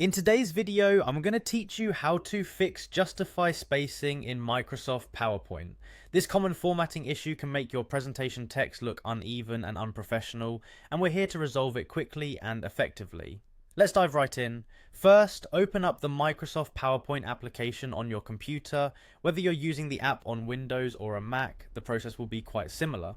In today's video, I'm going to teach you how to fix justify spacing in Microsoft PowerPoint. This common formatting issue can make your presentation text look uneven and unprofessional, and we're here to resolve it quickly and effectively. Let's dive right in. First, open up the Microsoft PowerPoint application on your computer. Whether you're using the app on Windows or a Mac, the process will be quite similar.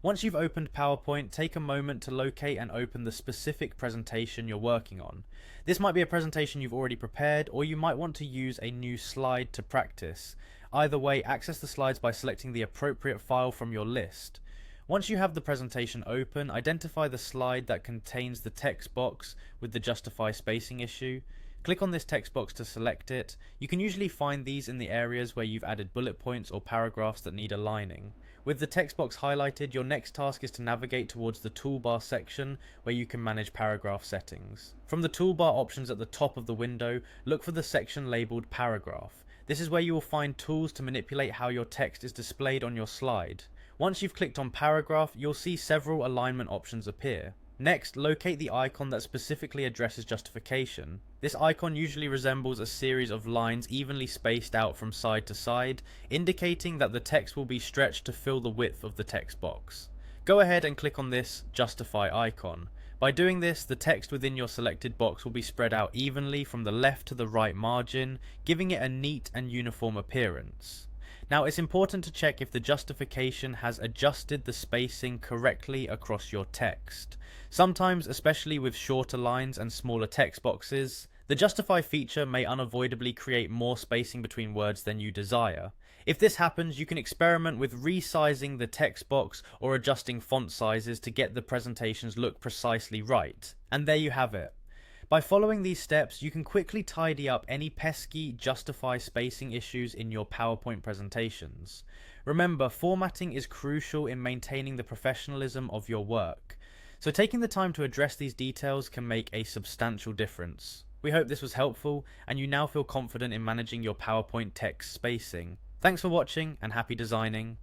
Once you've opened PowerPoint, take a moment to locate and open the specific presentation you're working on. This might be a presentation you've already prepared, or you might want to use a new slide to practice. Either way, access the slides by selecting the appropriate file from your list. Once you have the presentation open, identify the slide that contains the text box with the justify spacing issue. Click on this text box to select it. You can usually find these in the areas where you've added bullet points or paragraphs that need aligning. With the text box highlighted, your next task is to navigate towards the toolbar section where you can manage paragraph settings. From the toolbar options at the top of the window, look for the section labelled paragraph. This is where you will find tools to manipulate how your text is displayed on your slide. Once you've clicked on paragraph, you'll see several alignment options appear. Next, locate the icon that specifically addresses justification. This icon usually resembles a series of lines evenly spaced out from side to side, indicating that the text will be stretched to fill the width of the text box. Go ahead and click on this justify icon. By doing this, the text within your selected box will be spread out evenly from the left to the right margin, giving it a neat and uniform appearance. Now, it's important to check if the justification has adjusted the spacing correctly across your text. Sometimes, especially with shorter lines and smaller text boxes, the justify feature may unavoidably create more spacing between words than you desire. If this happens, you can experiment with resizing the text box or adjusting font sizes to get the presentations look precisely right. And there you have it. By following these steps, you can quickly tidy up any pesky justify spacing issues in your PowerPoint presentations. Remember, formatting is crucial in maintaining the professionalism of your work, so taking the time to address these details can make a substantial difference. We hope this was helpful and you now feel confident in managing your PowerPoint text spacing. Thanks for watching and happy designing.